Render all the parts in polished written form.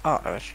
Ah la vache.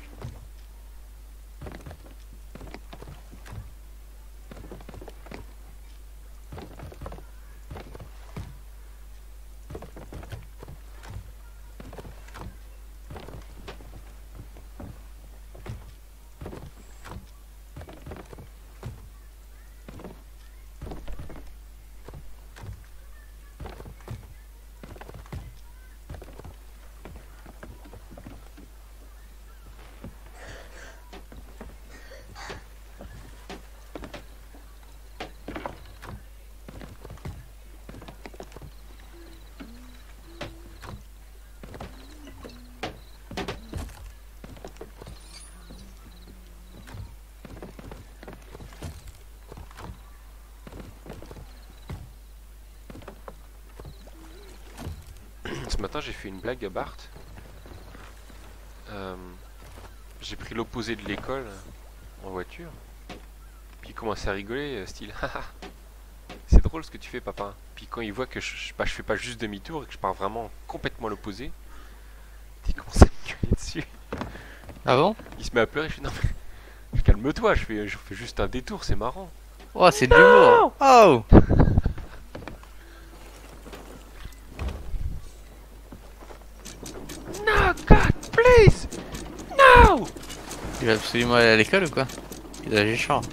Ce matin, j'ai fait une blague à Bart. Euh, j'ai pris l'opposé de l'école en voiture. Puis il commençait à rigoler, style haha, c'est drôle ce que tu fais, papa. Puis quand il voit que je fais pas juste demi-tour et que je pars vraiment complètement à l'opposé, il commence à me gueuler dessus. Ah bon? Il se met à pleurer, je fais non mais calme-toi, je fais juste un détour, c'est marrant. Oh, c'est de l'humour. Oh! No, God, please! No! Il va absolument aller à l'école ou quoi? Il est géchant. Tu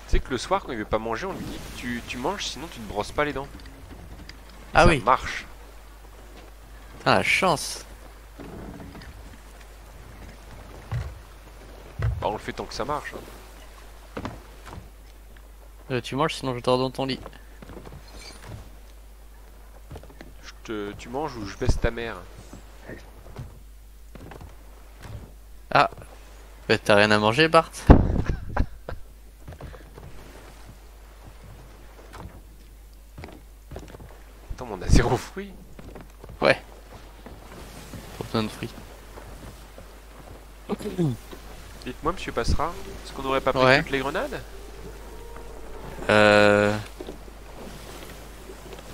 sais que le soir, quand il veut pas manger, on lui dit tu manges, sinon tu ne brosses pas les dents. Et Ah ça oui. marche. Ah la chance. Bah, on le fait tant que ça marche. Hein. Tu manges sinon je dors dans ton lit. Tu manges ou je baisse ta mère. Ah. Bah, t'as rien à manger, Bart? Attends, mais on a zéro fruit. Ouais. Pas besoin de fruits. Dites-moi, monsieur Passera, est-ce qu'on n'aurait pas pris Ouais. toutes les grenades? Euh...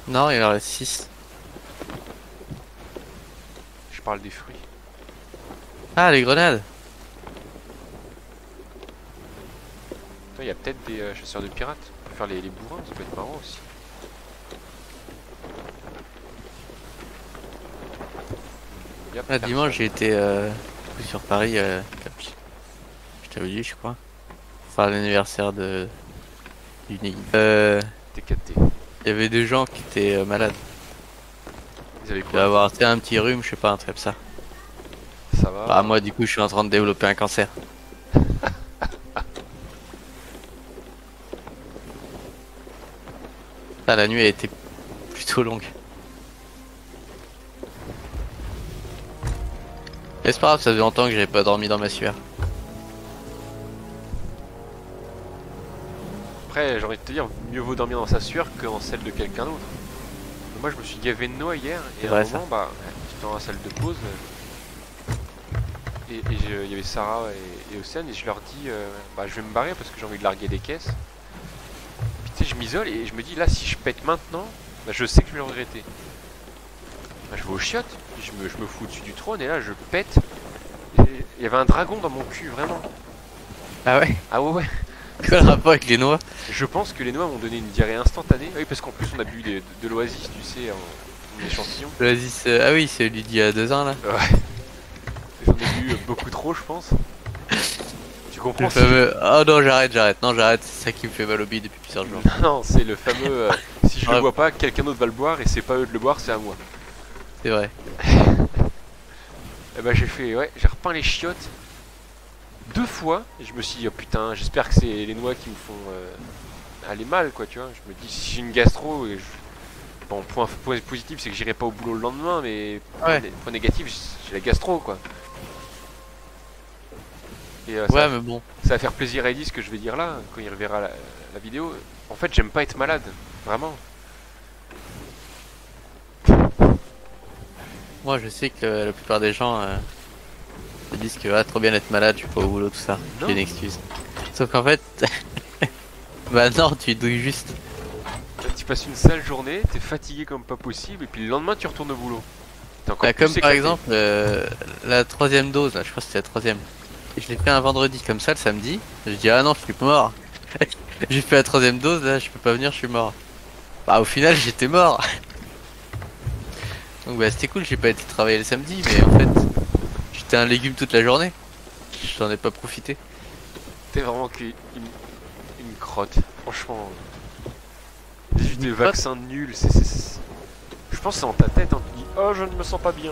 Non, il en reste 6. Je parle des fruits. Ah, les grenades. Il y a peut-être des chasseurs de pirates. On peut faire les bourrins, ça peut être marrant aussi. Yep, Ah, dimanche, j'ai été sur Paris, comme je t'avais dit, je crois. Pour faire l'anniversaire de d'une équipe. t'es capté. Il y avait des gens qui étaient malades. Ils avaient Il doit quoi? avoir tu sais, un petit rhume, je sais pas, un truc comme ça. Ça va? Bah, moi, du coup, je suis en train de développer un cancer. Ah, la nuit a été plutôt longue. Mais c'est pas grave, ça faisait longtemps que j'avais pas dormi dans ma sueur. Après, j'ai envie de te dire, mieux vaut dormir dans sa sueur que dans celle de quelqu'un d'autre. Moi, je me suis gavé de noix hier, et C'est à un vrai, moment, ça. bah, j'étais dans la salle de pause, il y avait Sarah et Océane, et je leur dis, bah, je vais me barrer parce que j'ai envie de larguer des caisses. Puis tu sais, je m'isole et je me dis, là, si je pète maintenant, bah, je sais que je vais le regretter. Bah, je vais aux chiottes, puis je me fous au-dessus du trône, et là, je pète. Et il y avait un dragon dans mon cul, vraiment. Ah ouais? Ah ouais, ouais. Quoi le rapport avec les noix? Je pense que les noix m'ont donné une diarrhée instantanée. Oui, parce qu'en plus, on a bu de l'oasis, tu sais, en échantillon. L'Oasis, ah oui, c'est celui d'il y a 2 ans là. Ouais. J'en ai bu beaucoup trop, je pense. Tu comprends? Le fameux. Oh non, j'arrête, non, j'arrête, c'est ça qui me fait mal au bide depuis plusieurs jours. Non, c'est le fameux si je le Ouais. bois pas, quelqu'un d'autre va le boire et c'est pas eux de le boire, c'est à moi. C'est vrai. Et bah j'ai fait, ouais, j'ai repeint les chiottes 2 fois et je me suis dit, oh putain, j'espère que c'est les noix qui me font aller mal, quoi, tu vois. Je me dis, si j'ai une gastro, bon, point positif, c'est que j'irai pas au boulot le lendemain, mais Ouais. point négatif, j'ai la gastro, quoi. Et Ouais, mais bon. ça va faire plaisir à Eddy ce que je vais dire là, quand il reverra la vidéo. En fait, j'aime pas être malade, vraiment. Moi, je sais que la plupart des gens se disent que ah, trop bien d'être malade, je suis pas au boulot, tout ça. Non. C'est une excuse. Sauf qu'en fait, bah non, tu douilles juste. Tu passes une sale journée, t'es fatigué comme pas possible, et puis le lendemain tu retournes au boulot. T'es encore Bah, plus comme par éclaté. exemple la troisième dose, là, je crois que c'était la troisième. Et je l'ai fait un vendredi comme ça le samedi. Je dis ah non, je suis mort. J'ai fait la troisième dose, là, je peux pas venir, je suis mort. Bah au final j'étais mort. Donc bah c'était cool, j'ai pas été travailler le samedi, mais en fait j'étais un légume toute la journée. J'en ai pas profité. T'es vraiment une crotte. Franchement. Juste des Une crotte. vaccins nuls. Je pense que c'est dans ta tête. Hein. Tu dis oh je ne me sens pas bien.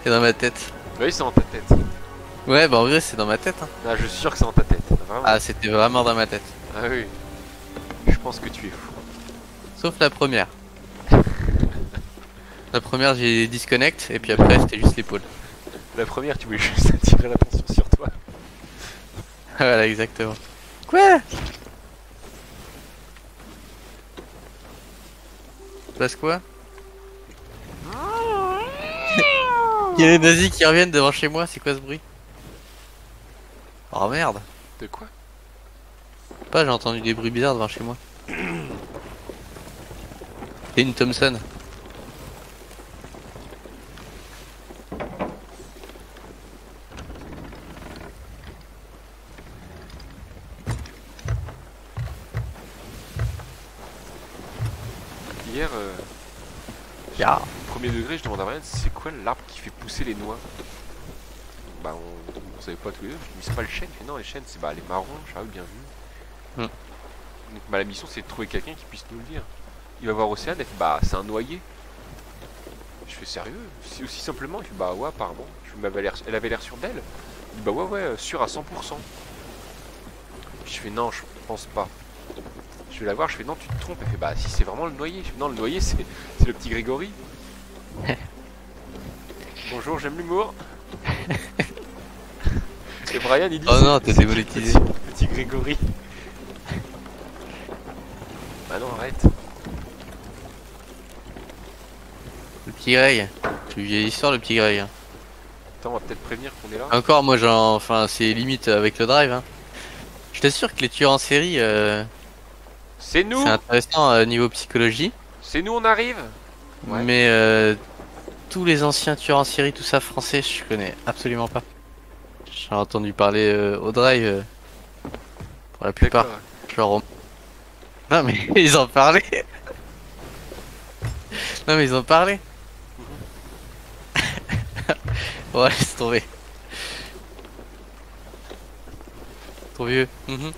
C'est dans ma tête. Bah oui c'est dans ta tête. Ouais bah en vrai c'est dans ma tête hein. Ah je suis sûr que c'est dans ta tête. Vraiment. Ah c'était vraiment dans ma tête. Ah oui. Je pense que tu es fou. Sauf la première. La première j'ai disconnect et puis après c'était juste l'épaule. La première tu voulais juste attirer l'attention sur toi. Voilà exactement. Quoi? Passe quoi? Il y a les nazis qui reviennent devant chez moi, c'est quoi ce bruit? Oh merde. De quoi? Pas, j'ai entendu des bruits bizarres devant chez moi. C'est une Thompson. Hier, Ya. premier degré, je demande à Ryan c'est quoi l'arbre qui fait pousser les noix? Bah on savait pas tous les deux. Je dis mais c'est pas le chêne. Il fait non les chênes c'est bah les marrons. Je dis ah oui bien vu. Hmm. Donc bah la mission c'est de trouver quelqu'un qui puisse nous le dire. Il va voir Océane, elle fait bah c'est un noyer. Je fais sérieux? C'est aussi simplement? Il fait bah ouais apparemment. Je fais, mais elle avait l'air sûre d'elle. Il dit bah ouais sûr à 100%. Je fais non je pense pas. Je vais la voir, je fais non tu te trompes. Elle fait bah si c'est vraiment le noyer. Je fais non le noyer c'est le petit Grégory. Bonjour j'aime l'humour. Et Brian il dit Oh non, t'es c'est démonétisé. petit Grégory. Bah non arrête. Le petit Greg. C'est une vieille histoire le petit Greg. Hein. Attends on va peut-être prévenir qu'on est là. Encore moi j'en... Enfin c'est limite avec le drive. Hein. Je t'assure que les tueurs en série, C'est nous. c'est intéressant niveau psychologie. C'est nous on arrive. Ouais. Mais tous les anciens tueurs en série, tout ça français, je connais absolument pas. J'ai entendu parler au drive pour la plupart. D'accord. Genre... Non mais ils en parlaient. Non mais ils en parlaient. Ouais, laisse tomber. Trop vieux. Mhm.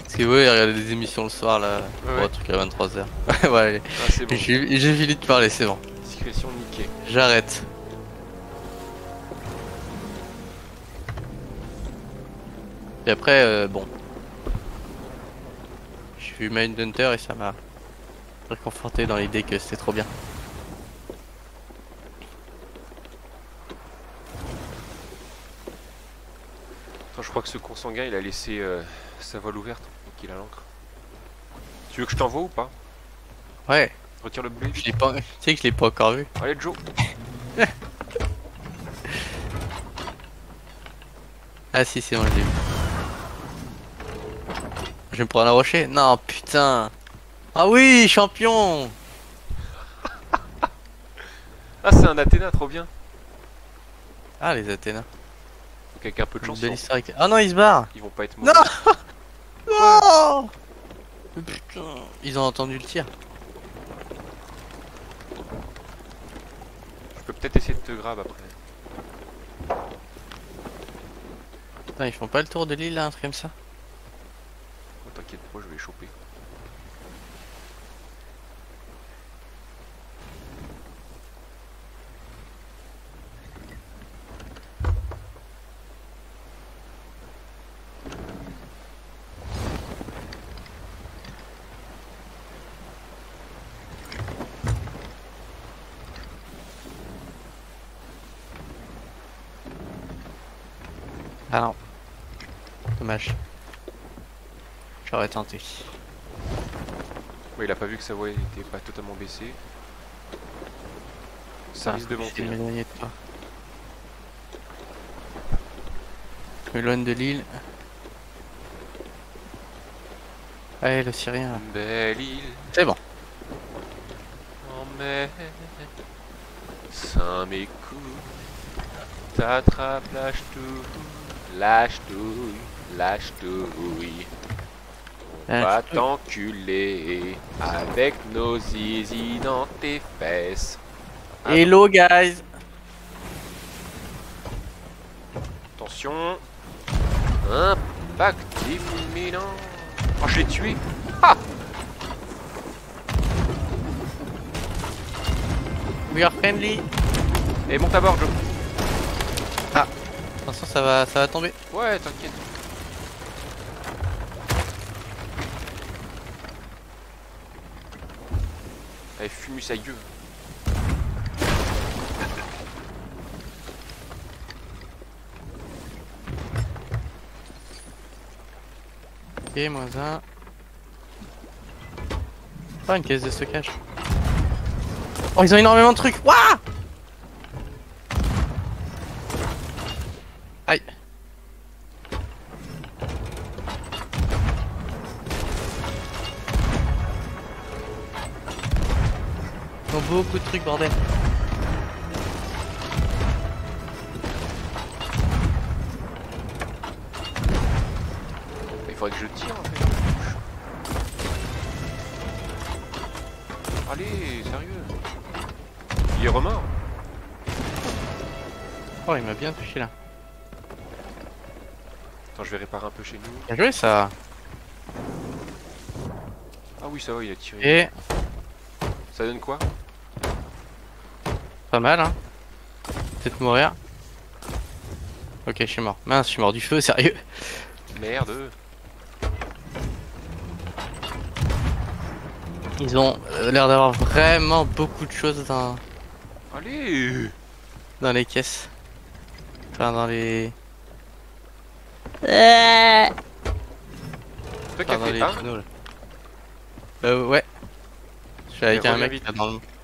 Parce que ouais, regarder des émissions le soir là, Ouais, pour ouais. un truc à 23h. Ouais, allez. Ah c'est bon. J'ai fini de parler, c'est bon. Discrétion niquée. J'arrête. Et après, bon. J'ai vu Mindhunter et ça m'a réconforté dans l'idée que c'était trop bien. Attends, je crois que ce consanguin il a laissé sa voile ouverte. Donc il a l'encre. Tu veux que je t'envoie ou pas? Ouais, Retire le blé. je l'ai pas... Tu sais que je l'ai pas encore vu. Allez Joe. Ah si, c'est bon, je l'ai vu. Je vais me prendre un rocher? Non, putain. Ah oui, champion. Ah c'est un Athéna trop bien. Ah, les Athéna. Donc avec un peu de chance Belle histoire avec- Ah non, il se barre. ils vont pas être mauvais. Non. Non. Putain, ils ont entendu le tir. Je peux peut-être essayer de te grab après. Putain, ils font pas le tour de l'île là, un truc comme ça? Oh, t'inquiète pas, je vais les choper. Ah non. Dommage. J'aurais tenté. Ouais, il a pas vu que sa voix était pas totalement baissée. Ça risque de Je vais monter. Hein. m'éloigner de toi. Je m'éloigne de l'île. Allez, le Syrien. Là. Belle île C'est bon. en mer, sans mes coups, t'attrapes lâche touille. On va t'enculer avec nos zizi dans tes fesses. Hello, guys. Attention. Impact imminent. Oh, je l'ai tué. Ah! We are friendly. Et monte à bord, Joe. Attention, ça va tomber. Ouais, t'inquiète. Allez, fume sa gueule. Ok, -1. Pas une caisse de stockage. Oh, ils ont énormément de trucs. Wouah! Aïe. Ils ont beaucoup de trucs, bordel. Il faudrait que je tire en fait. Allez, sérieux. Il est remords. Oh, il m'a bien touché là. Attends, je vais réparer un peu chez nous. Bien joué ça. Ah oui, ça va, il a tiré. Et Ça donne quoi? pas mal, hein. Peut-être mourir. Ok, je suis mort. Mince, je suis mort du feu, sérieux. Merde. Ils ont l'air d'avoir vraiment beaucoup de choses dans Allez. les caisses. Enfin, dans les. Toi qui as Enfin, dans fait les un. panneaux là. Ouais. Je suis avec Mais un reviens mec vite. là,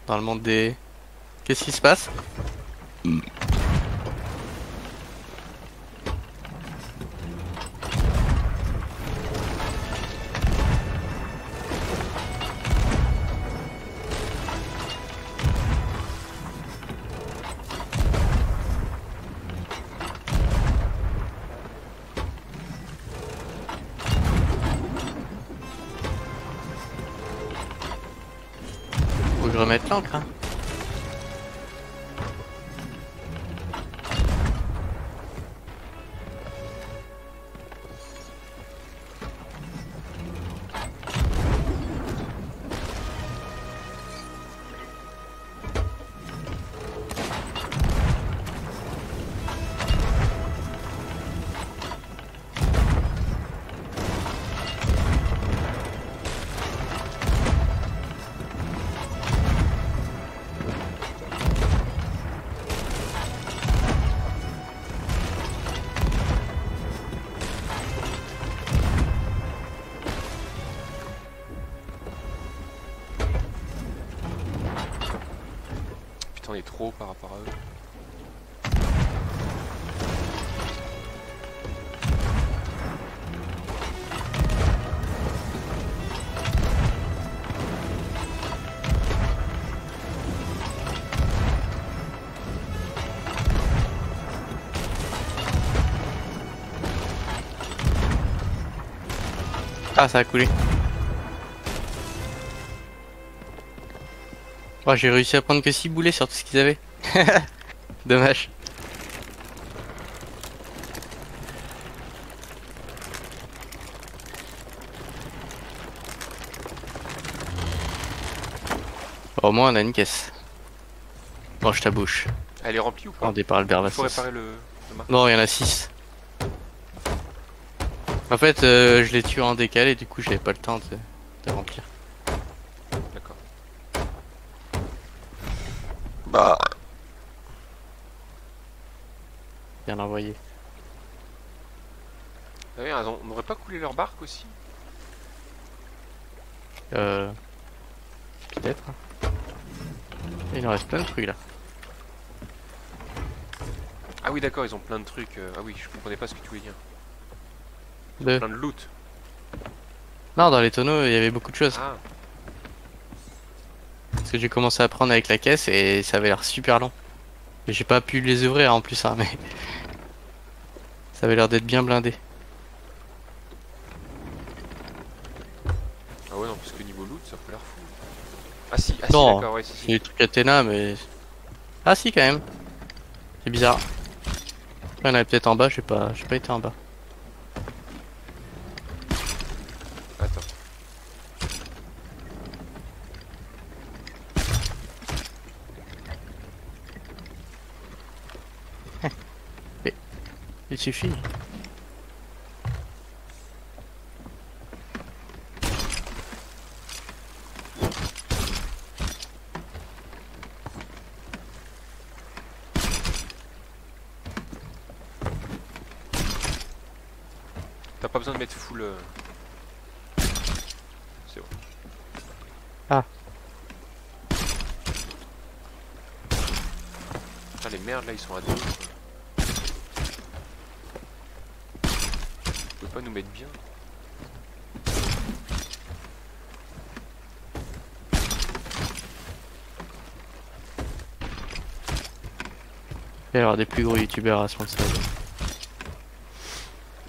dans le monde des. Qu'est-ce qui se passe? Faut que je remette l'encre, hein. Putain, on est trop haut par rapport à eux. Ah, ça a coulé. Oh, j'ai réussi à prendre que 6 boulets sur tout ce qu'ils avaient. Dommage. Au moins, on a une caisse. Mange ta bouche. Elle est remplie ou pas? On départ le Il faut Bervassos. réparer le marque. Non, il y en a 6. En fait, je les tue en décalé, du coup, j'avais pas le temps de remplir. D'accord. Bah. Bien envoyé. Ah oui, on n'aurait pas coulé leur barque aussi? Peut-être. Il en reste plein de trucs là. Ah oui, d'accord, ils ont plein de trucs. Ah oui, je comprenais pas ce que tu voulais dire. Deux. Plein de loot. Non, dans les tonneaux, il y avait beaucoup de choses. Ah, Parce que j'ai commencé à prendre avec la caisse et ça avait l'air super long. Et j'ai pas pu les ouvrir en plus, hein, mais ça avait l'air d'être bien blindé. ah ouais, non, parce que niveau loot, ça a pas l'air fou. Ah si, Non, d'accord, ouais, si, c'est si. des trucs Athéna, mais... Ah si, quand même. C'est bizarre. Il y en avait peut-être en bas, j'ai pas été en bas. Attends. Mais il suffit. T'as pas besoin de mettre full. C'est bon. Ah. Putain, les merdes là, ils sont à deux. Tu peux pas nous mettre bien. Il va y avoir des plus gros youtubeurs responsables.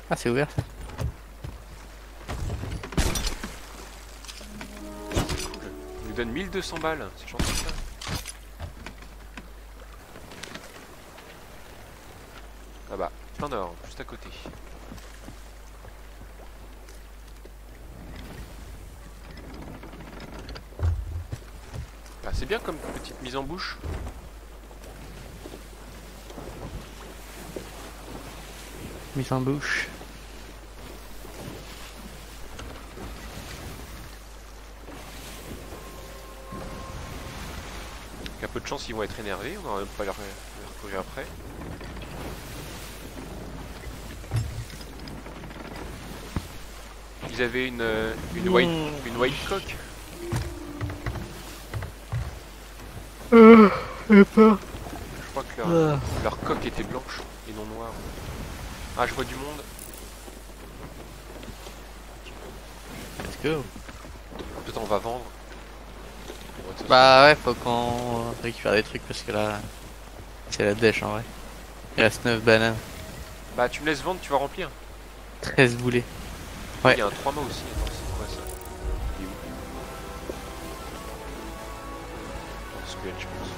Ah, c'est ouvert ça. Cool. Il nous donne 1200 balles, c'est gentil ça. Ah bah, plein d'or, juste à côté. Ah, c'est bien comme petite mise en bouche. Mise en bouche. Avec un peu de chance, ils vont être énervés, on va même pas leur recourir après. Ils avaient une white coque. J'ai peur. Je crois que leur coque était blanche et non noire. Ah, je vois du monde. Let's go. Peut-être on va vendre. Bah ouais, faut qu'on récupère des trucs parce que là, c'est la dèche en vrai. Il reste 9 bananes. Bah, tu me laisses vendre, tu vas remplir. 13 boulets. Il Ouais. y a un 3 mâts aussi. Attends, c'est quoi ça? Il est où? Dans le squelette, je pense.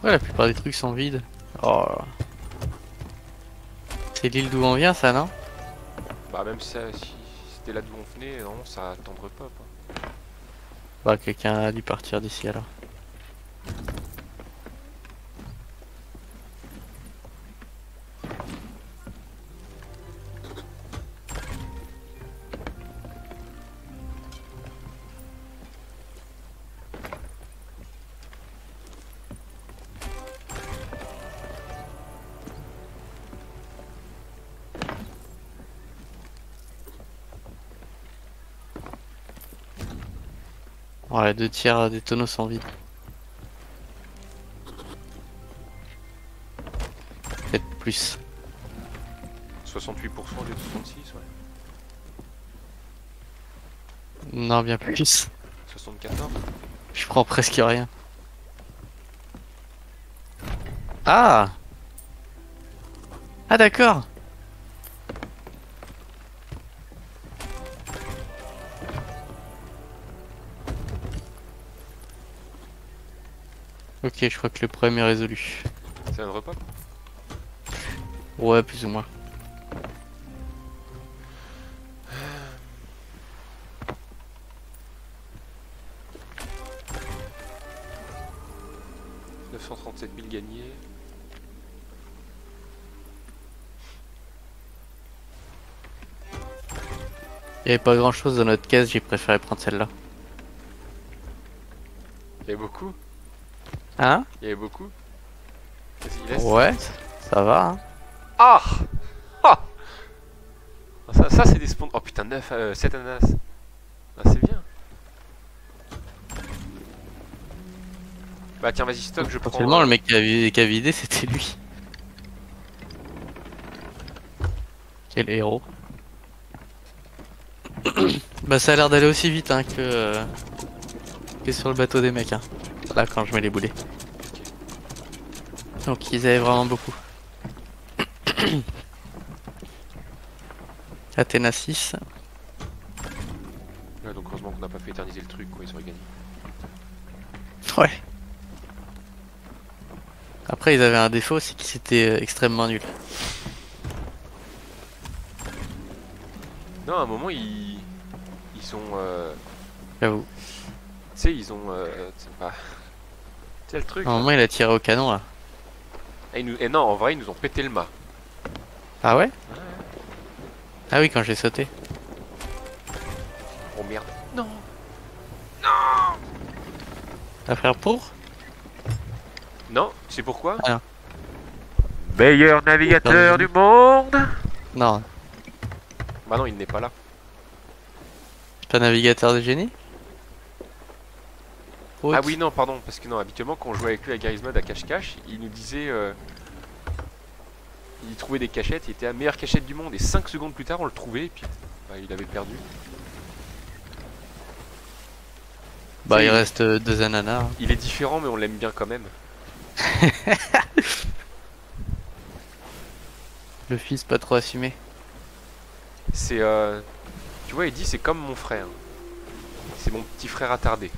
Ouais, la plupart des trucs sont vides. Oh. C'est l'île d'où on vient, ça, non? Bah, même si c'était là d'où on venait, non, ça attendrait pas. Bah, quelqu'un a dû partir d'ici alors. Ouais, 2 tiers des tonneaux sont vides. Peut-être plus. 68% au lieu de 66, ouais. Non, bien plus. 74. Je prends presque rien. Ah! Ah d'accord! Ok, je crois que le problème est résolu. C'est un repas? Ouais, plus ou moins. « 937 000 gagnés. » Il y avait pas grand chose dans notre caisse, j'ai préféré prendre celle-là. Il y avait beaucoup? Hein? Il y avait beaucoup? Vas-y, laisse. Ouais, ça va, hein. Ah! Ah! Ça c'est des spawns. Oh putain, 7 ananas. Ah, c'est bien. Bah tiens, vas-y, stock, je prends. Potentiellement, le mec qui a vidé, c'était lui. Quel héros. Bah ça a l'air d'aller aussi vite hein, que sur le bateau des mecs. Hein. Là quand je mets les boulets. Donc ils avaient vraiment beaucoup. Athéna 6. Ouais, donc heureusement qu'on n'a pas fait éterniser le truc, quoi, ils auraient gagné. Ouais. Après ils avaient un défaut, c'est qu'ils étaient extrêmement nuls. Non, à un moment, ils ont. J'avoue. Tu sais, ils ont. C'est pas. Tu sais le truc À un là. moment il a tiré au canon là. Et non, en vrai, ils nous ont pété le mât. Ah ouais? Ouais. Ah oui quand j'ai sauté. Oh merde. Non. À faire pour? Non, tu sais pourquoi? Ah. Meilleur navigateur du monde. Non, Bah non, il n'est pas là. pas navigateur de génie? Ah oui, non, pardon, parce que non, habituellement, quand on jouait avec lui à Garry's Mod à cache-cache, il nous disait. Il trouvait des cachettes, il était la meilleure cachette du monde, et 5 secondes plus tard, on le trouvait, et puis bah, il avait perdu. Bah C'est- il reste deux ananas. Hein. Il est différent, mais on l'aime bien quand même. Le fils pas trop assumé. C'est. Tu vois, Eddie, c'est comme mon frère. C'est mon petit frère attardé.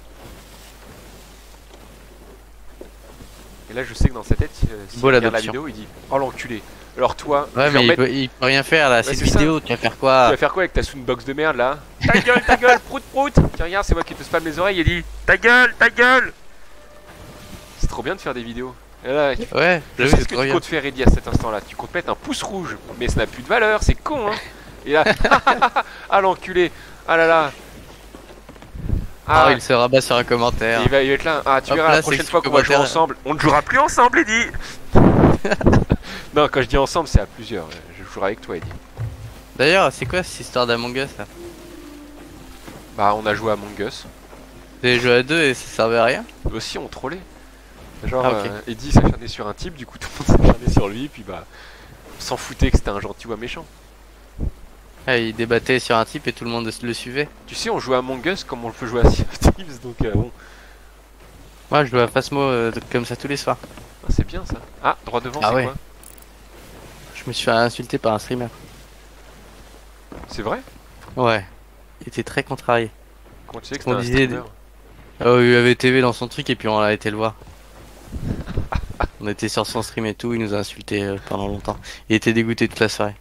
Et là, je sais que dans sa tête, s'il Beau regarde la l'adoption. vidéo, il dit oh l'enculé. Alors toi, Ouais je vais mais remettre- il peut rien faire là, Ouais, c'est une c'est ça. vidéo, tu vas faire tu quoi? vas faire quoi avec ta soundbox de merde là? Ta gueule, prout prout. Tiens, regarde, c'est moi qui te spamme les oreilles, Eddie. Ta gueule. C'est trop bien de faire des vidéos. Et là, Ouais, je j'avoue, sais c'est ce que trop tu bien. comptes faire, Eddie, à cet instant-là. Tu comptes mettre un pouce rouge, mais ça n'a plus de valeur, c'est con, hein. Et là, ah l'enculé, ah là là. Ah, il se rabat sur un commentaire. il va être là. Ah, tu Hop verras là, la prochaine c'est fois qu'on va jouer commentaire. ensemble. On ne jouera plus ensemble, Eddie. Non, quand je dis ensemble, c'est à plusieurs. Je jouerai avec toi, Eddie. D'ailleurs, c'est quoi cette histoire d'Among Us là? Bah, on a joué à Among Us. Vous avez joué à deux et ça servait à rien? Aussi, on trollait. Genre, Ah, ok. Eddie s'acharnait sur un type, du coup, tout le monde s'acharnait sur lui, puis bah, on s'en foutait que c'était un gentil ou un méchant. Ah, il débattait sur un type et tout le monde le suivait. Tu sais, on joue à Among Us comme on le peut jouer à Sea of Thieves, donc bon. Moi, je joue à Phasmo comme ça tous les soirs. Ah, c'est bien ça. Ah, droit devant, Ah c'est ouais. quoi? Je me suis fait insulter par un streamer. C'est vrai? Ouais. Il était très contrarié. Comment tu sais que On c'était un disait streamer? Oh, il avait TV dans son truc et puis on a été le voir. On était sur son stream et tout, il nous a insulté pendant longtemps. Il était dégoûté toute la soirée.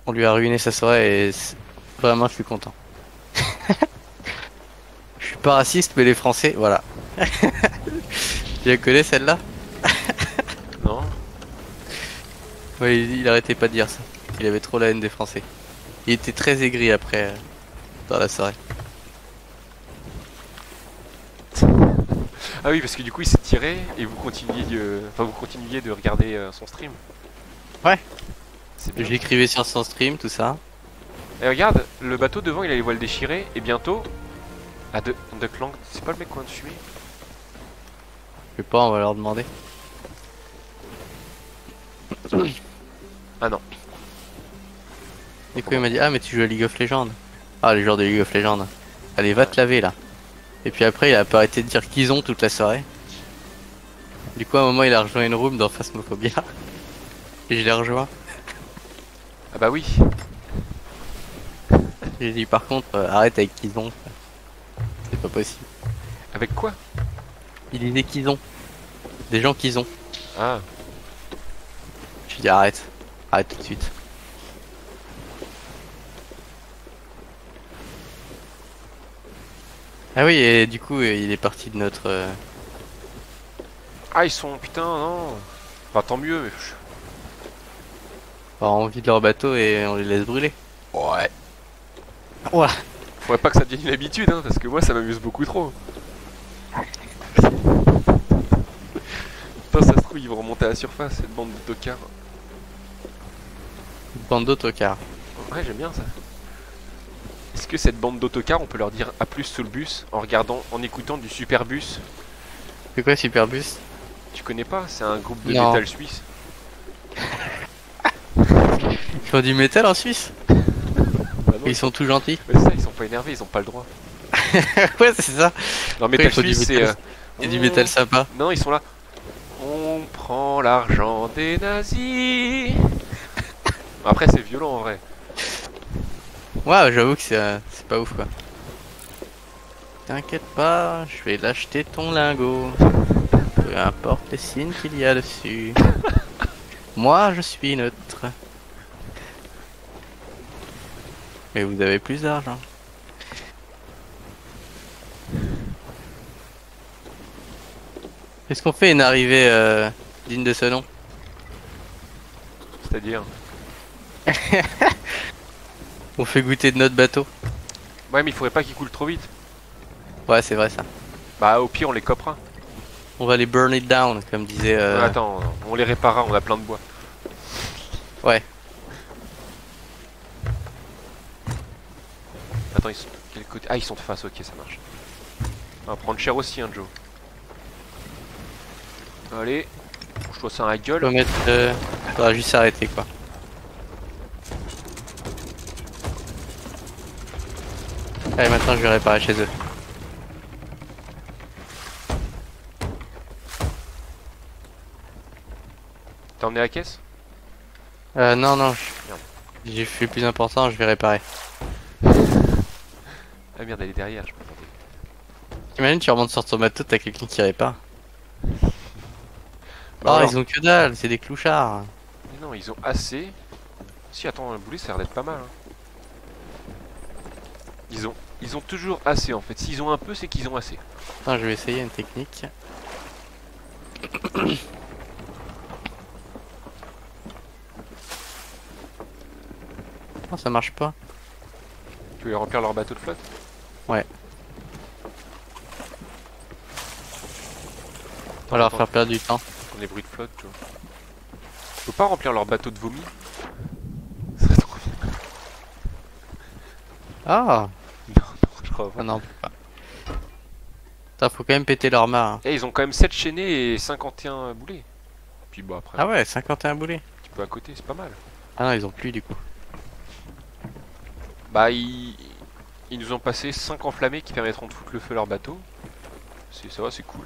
On lui a ruiné sa soirée et vraiment je suis content. Je suis pas raciste mais les Français, voilà. Tu la connais celle-là? Non? Ouais, il arrêtait pas de dire ça. Il avait trop la haine des Français. Il était très aigri après dans la soirée. Ah oui, parce que du coup, il s'est tiré et vous continuiez de regarder son stream. Ouais. C'est bien. J'écrivais sur son stream, tout ça. Et regarde, le bateau devant, il a les voiles déchirées et bientôt. Ah, Ducklang, c'est pas le mec qu'on vient de fumer? Je sais pas, on va leur demander. Ah non. Du coup, il m'a dit, ah, mais tu joues à League of Legends. Ah, les joueurs de League of Legends. Allez, va te laver là. Et puis après, il a pas arrêté de dire qu'ils ont toute la soirée. Du coup, à un moment, il a rejoint une room dans Phasmophobia. Et je l'ai rejoint. Ah bah oui. J'ai dit, par contre, arrête avec qu'ils ont. C'est pas possible. Avec quoi? Il disait qu'ils ont. Des gens qu'ils ont. Ah. Je lui ai dit, arrête. Arrête tout de suite. Ah oui, et du coup, il est parti de notre... Ah, ils sont. Putain, non. Enfin, tant mieux. envie de leur bateau et on les laisse brûler. Ouais. Ouais. Faudrait pas que ça devienne une habitude, hein, parce que moi, ça m'amuse beaucoup trop. Putain, ça se trouve, ils vont remonter à la surface, cette bande de tocards. Bande d'autocars. Ouais, j'aime bien ça. Est-ce que cette bande d'autocars, on peut leur dire à plus sous le bus en regardant, en écoutant du Superbus C'est quoi Superbus? Tu connais pas? C'est un groupe de Non. métal suisse. Ils font du métal en Suisse? Bah non, Ils sont tout gentils. mais ça, ils sont pas énervés, ils ont pas le droit. Ouais, c'est ça. Non, Après, métal il faut du suisse, c'est. métal. C'est du métal sympa. Non, ils sont là. On prend l'argent des nazis. Après, c'est violent en vrai. Ouais, j'avoue que c'est pas ouf quoi. T'inquiète pas, je vais l'acheter ton lingot. Peu importe les signes qu'il y a dessus. Moi, je suis neutre. Mais vous avez plus d'argent. Est-ce qu'on fait une arrivée digne de ce nom? C'est-à-dire. On fait goûter de notre bateau? Ouais, mais il faudrait pas qu'ils coulent trop vite. Ouais, c'est vrai ça. Bah, au pire, on les copera. On va les burn it down, comme disait... Attends, on les réparera, on a plein de bois. Ouais. Attends, ils sont. Quel côté? Ah, ils sont de face, ok, ça marche. On va prendre cher aussi, hein, Joe. Allez, je dois ça à la Faut gueule. mettre... faudra juste s'arrêter quoi. Allez, maintenant je vais réparer chez eux. T'as emmené la caisse? Non, non, Merde. j'ai fait plus important, je vais réparer. Ah merde, elle est derrière, je m'attendais. T'imagines, tu remontes sur ton bateau, t'as quelqu'un qui répare. Bah Oh, alors. ils ont que dalle, c'est des clouchards. Mais non, ils ont assez. Si, attends, un boulet, ça a l'air d'être pas mal. Hein. Ils ont toujours assez en fait. S'ils ont un peu, c'est qu'ils ont assez. Attends, je vais essayer une technique. Non, ça marche pas. Tu veux les remplir leur bateau de flotte? Ouais. On va Attends, leur attends, faire perdre du temps. on est bruit de flotte, tu vois. Faut pas remplir leur bateau de vomi? Ça serait trop bien. Ah, Non, je crois pas. ah non, on peut pas. Attends, faut quand même péter leur mât. Hein. Eh, ils ont quand même 7 chaînés et 51 boulets. Puis bon, après, Ah ouais, 51 boulets. tu peux à côté, c'est pas mal. Ah non, ils ont plus du coup. Bah, ils nous ont passé 5 enflammés qui permettront de foutre le feu à leur bateau. Ça va, c'est cool.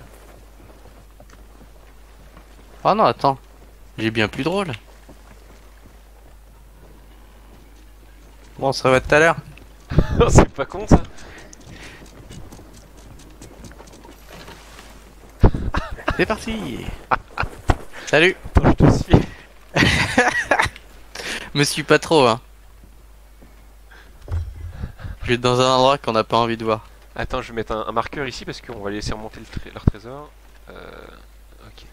Oh non, attends. J'ai bien plus drôle. Bon, on se revoit tout à l'heure. C'est pas con ça. C'est parti. Salut. Attends, je te suis. Me suis pas trop, hein. Je vais être dans un endroit qu'on n'a pas envie de voir. Attends, je vais mettre un marqueur ici parce qu'on va laisser remonter leur trésor. Ok.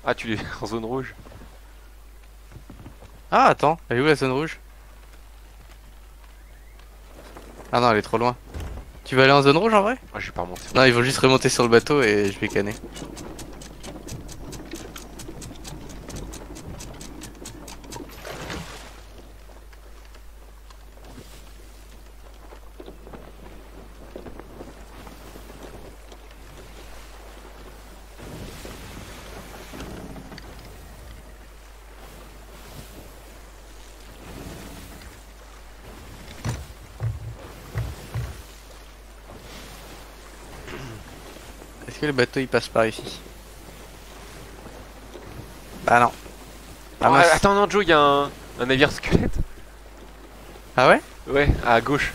Ah, tu es en zone rouge. Ah, attends, elle est où la zone rouge? Ah non, elle est trop loin. Tu vas aller en zone rouge en vrai? Ah, je vais pas remonter. Non, ils vont juste remonter sur le bateau et je vais canner. Est-ce que le bateau il passe par ici? Bah non. Ah Oh, mince. attends, non, Joe, il y a un navire squelette. Ah ouais? Ouais, à gauche.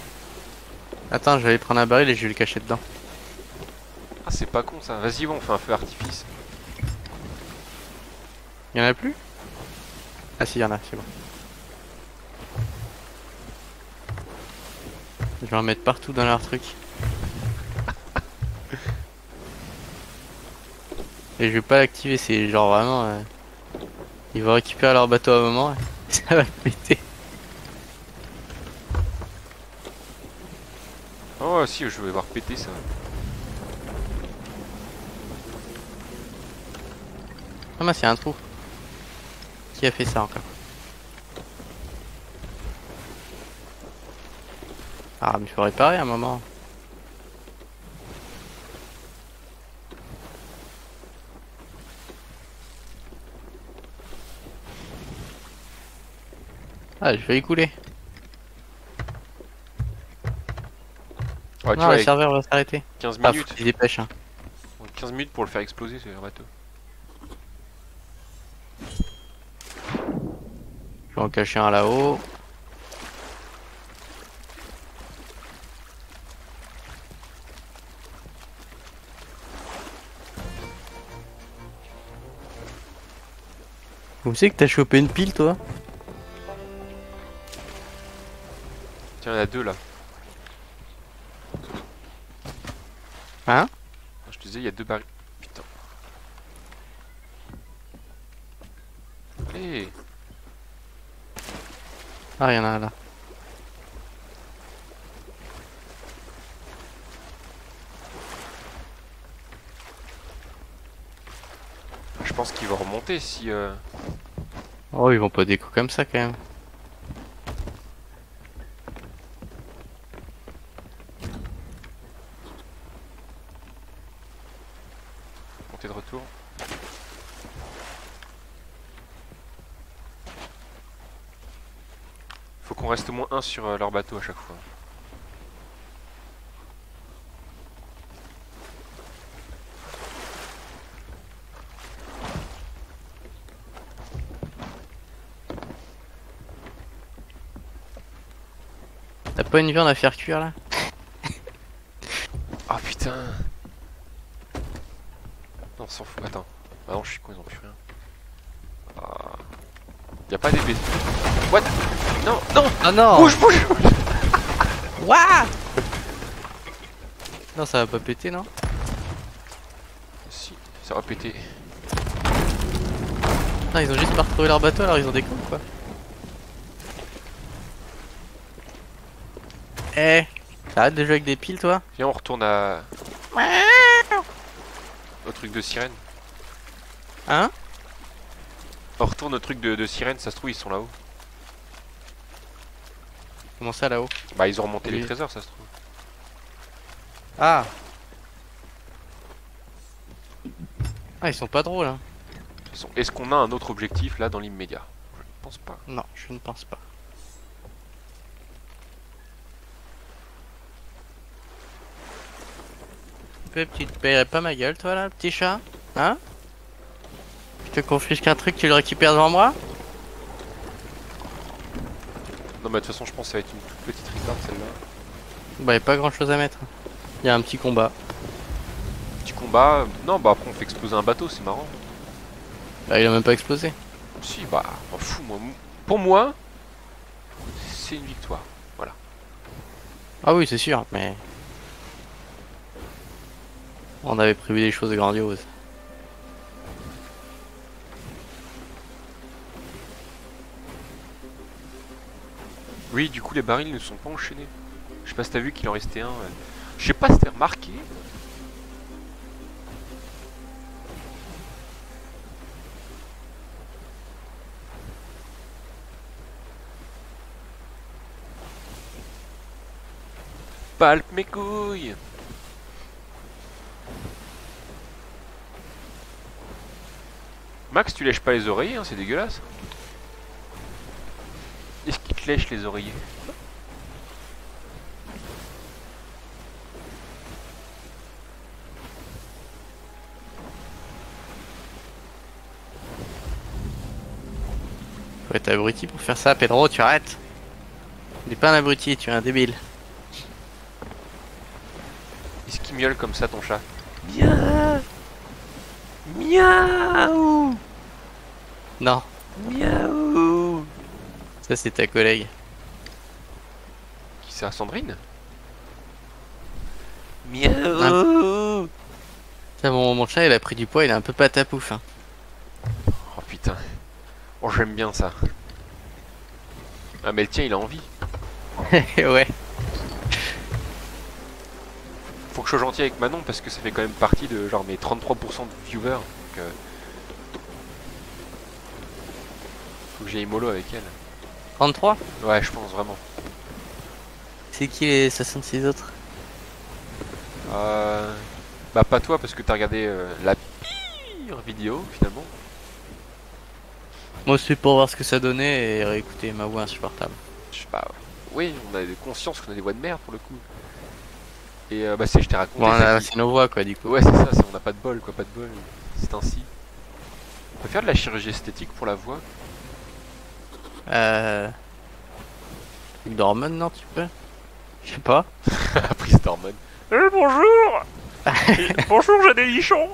Attends, je vais aller prendre un baril et je vais le cacher dedans. Ah, c'est pas con ça. Vas-y, on fait un feu artifice. Y'en a plus? Ah si, y'en a, c'est bon. Je vais en mettre partout dans leur truc. Et je vais pas l'activer, c'est genre vraiment... ils vont récupérer leur bateau à un moment et ça va péter. Oh, si, je vais voir péter ça. Ah mince, y'a un trou. Qui a fait ça encore? Ah mais il faut réparer à un moment. Ah, j'ai failli couler. Ouais, tu Non, vois, le avec serveur va s'arrêter. 15 Ah, faut minutes. qu'il se dépêche. Hein. 15 minutes pour le faire exploser, c'est un bateau. Je vais en cacher un là-haut. Vous savez que t'as chopé une pile, toi? Tiens, il y en a deux là. Hein? Je te disais, il y a deux barils. Putain. Allez. Ah, il y en a un là. Je pense qu'il va remonter si... Oh, ils vont pas déco comme ça quand même. Monter de retour. Faut qu'on reste au moins un sur leur bateau à chaque fois. T'as pas une viande à faire cuire là? Ah putain. Non, on s'en fout. Attends. Ah non, je suis con, ils ont plus rien. Ah. Y a pas des bêtes. What? Non, non! Ah non! Bouge, bouge! What? Non, ça va pas péter, non? Si, ça va péter. Non, ils ont juste pas retrouvé leur bateau alors ils ont des cons quoi. Eh! T'arrêtes de jouer avec des piles toi? Viens, on retourne à... au truc de sirène. Hein? On retourne au truc de sirène, ça se trouve, ils sont là-haut. Comment ça là-haut? Bah, ils ont remonté Oui. les trésors, ça se trouve. Ah! Ah, ils sont pas drôles hein. De toute façon, est-ce qu'on a un autre objectif là dans l'immédiat? Je ne pense pas. Non, je ne pense pas. Tu te paierais pas ma gueule toi là, petit chat? Hein? Je te confisque un truc, tu le récupères devant moi? Non, mais de toute façon, je pense que ça va être une toute petite ricarde celle-là. Bah, y a pas grand chose à mettre. Y a un petit combat. Petit combat. Non, bah après, on fait exploser un bateau, c'est marrant. Bah, il a même pas explosé. Si, bah, m'en fous, moi. Pour moi, c'est une victoire. Voilà. Ah oui, c'est sûr, mais... On avait prévu des choses grandioses. Oui, du coup, les barils ne sont pas enchaînés. Je sais pas si t'as vu qu'il en restait un. Je sais pas si t'as remarqué. Palpe mes couilles. Max, tu lèches pas les oreillers, hein, c'est dégueulasse. Est-ce qu'il te lèche les oreillers? Faut être abruti pour faire ça, Pedro, tu arrêtes. Tu n'es pas un abruti, tu es un débile. Est-ce qu'il miaule comme ça ton chat? Miaou. Miaou. Non. Miaou. Ça c'est ta collègue. Qui c'est, Sandrine? Miaou. Ça, mon chat il a pris du poids, il est un peu patapouf. Hein. Oh putain. Oh, j'aime bien ça. Ah, mais le tien il a envie. Ouais. Faut que je sois gentil avec Manon parce que ça fait quand même partie de genre mes 33% de viewers. Donc, faut que j'aille mollo avec elle. 33. Ouais, je pense vraiment. C'est qui les 66 autres? Bah pas toi parce que t'as regardé la pire vidéo finalement. Moi aussi pour voir ce que ça donnait et réécouter ma voix insupportable. Je sais pas. Oui, on a conscience qu'on a des voix de merde pour le coup. Et bah c'est, je t'ai raconté Bon, ça là, qui. c'est nos voix quoi du coup. Ouais, c'est ça, on n'a pas de bol quoi, pas de bol. C'est ainsi. On peut faire de la chirurgie esthétique pour la voix. Truc d'hormones non tu peux? Je sais pas. Prise d'hormones. Bonjour. Bonjour, j'ai des lichons.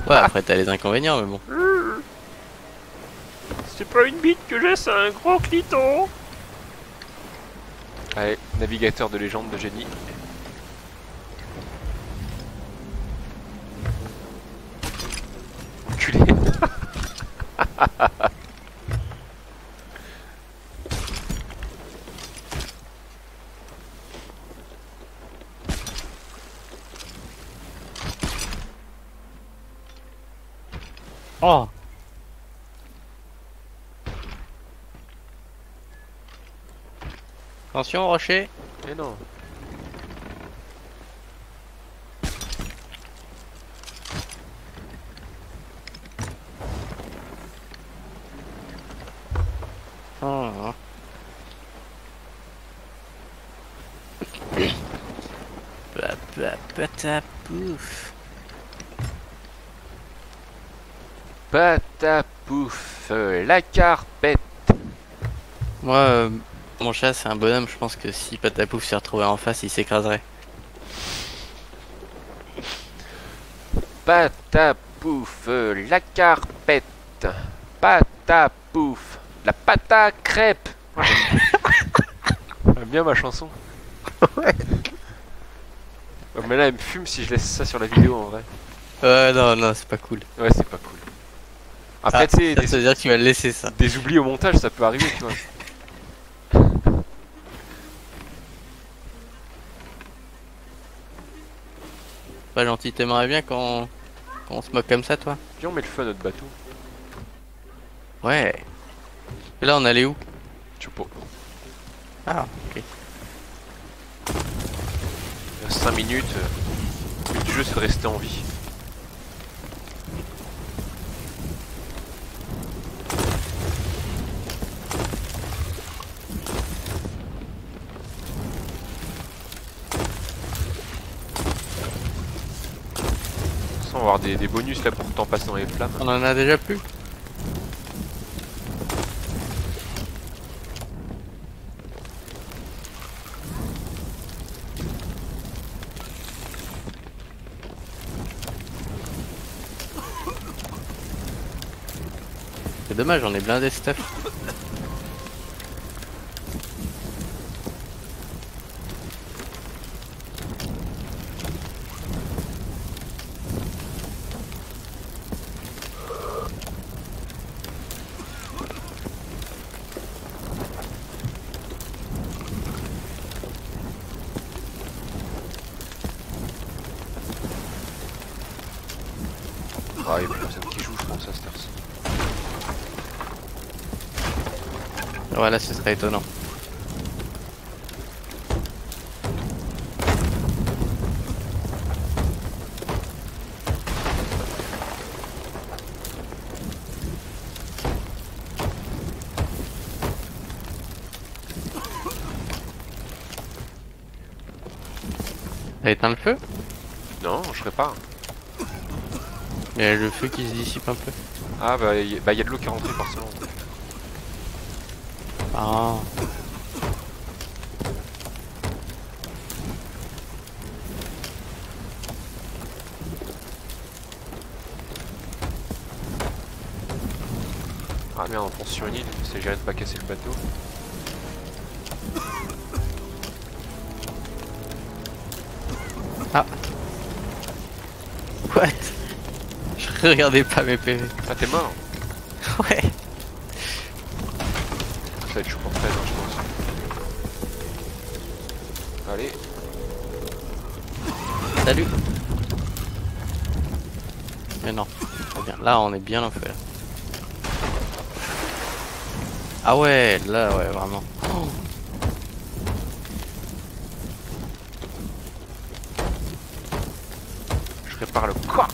Ouais après t'as les inconvénients mais bon. C'est pas une bite que j'ai, c'est un gros clito. Allez, navigateur de légende de génie. Enculé. Oh. Attention rocher. Mais non. Oh. Patapouf. Patapouf, la carpette. Moi, mon chat c'est un bonhomme, je pense que si Patapouf s'est retrouvé en face, il s'écraserait. Patapouf, la carpette. Patapouf, la pâte à crêpes. J'aime bien ma chanson. Ouais. Mais là, elle me fume si je laisse ça sur la vidéo en vrai. Non, non, c'est pas cool. Ouais, c'est pas cool. Après, tu sais, Ça veut dire que tu vas le laisser ça. des oublis au montage, ça peut arriver, tu vois. Pas gentil, t'aimerais bien qu'on se moque comme ça, toi? Puis on met le feu à notre bateau. Ouais. Et là, on allait où? Je sais pas. Ah, ok. Il reste 5 minutes. Le but du jeu, c'est de rester en vie. On va avoir des bonus là pour temps passer dans les flammes. On en a déjà plus? C'est dommage, on est blindé stuff. Ah, il y a plus personne qui joue, je pense, à cette heure-ci. Voilà, ce serait étonnant. T'as éteint le feu? Non, je répare. Il y a le feu qui se dissipe un peu. Ah, bah, y a de l'eau qui est rentrée forcément. Ah. Ah merde, on fonce sur une île, c'est géré de pas casser le bateau. Ah. What? Je regardais pas mes PV. Ah, t'es mort? Ouais. Ça va être chaud pour 13, hein, je pense. Allez. Salut. Mais non. Très bien. Là, on est bien en feu. Là. Ah ouais, là, ouais, vraiment. Oh. Je répare le coq.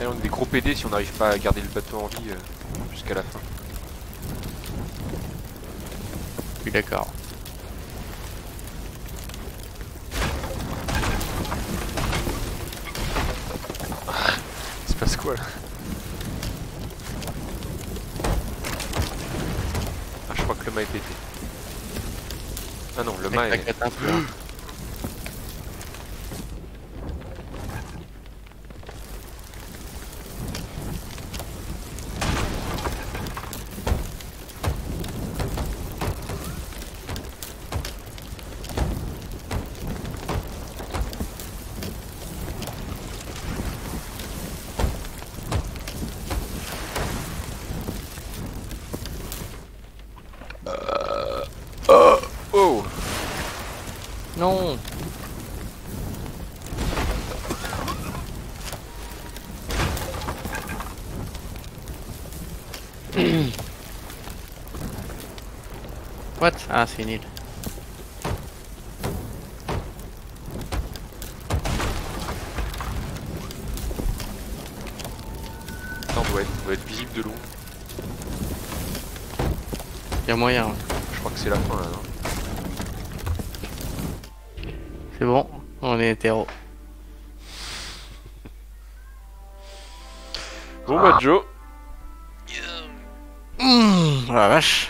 Et on est des gros PD si on n'arrive pas à garder le bateau en vie jusqu'à la fin. Je suis d'accord. Il se passe quoi là? Ah, je crois que le mât est pété. Ah non, le mât est... T'inquiète un peu. Hein. Oh! Non. What? Ah, c'est une île. Attends, doit être visible de loin. Y'a moyen. Ouais. Je crois que c'est la fin là, non? C'est bon, on est hétéro. Bon bah Joe. Oh la vache.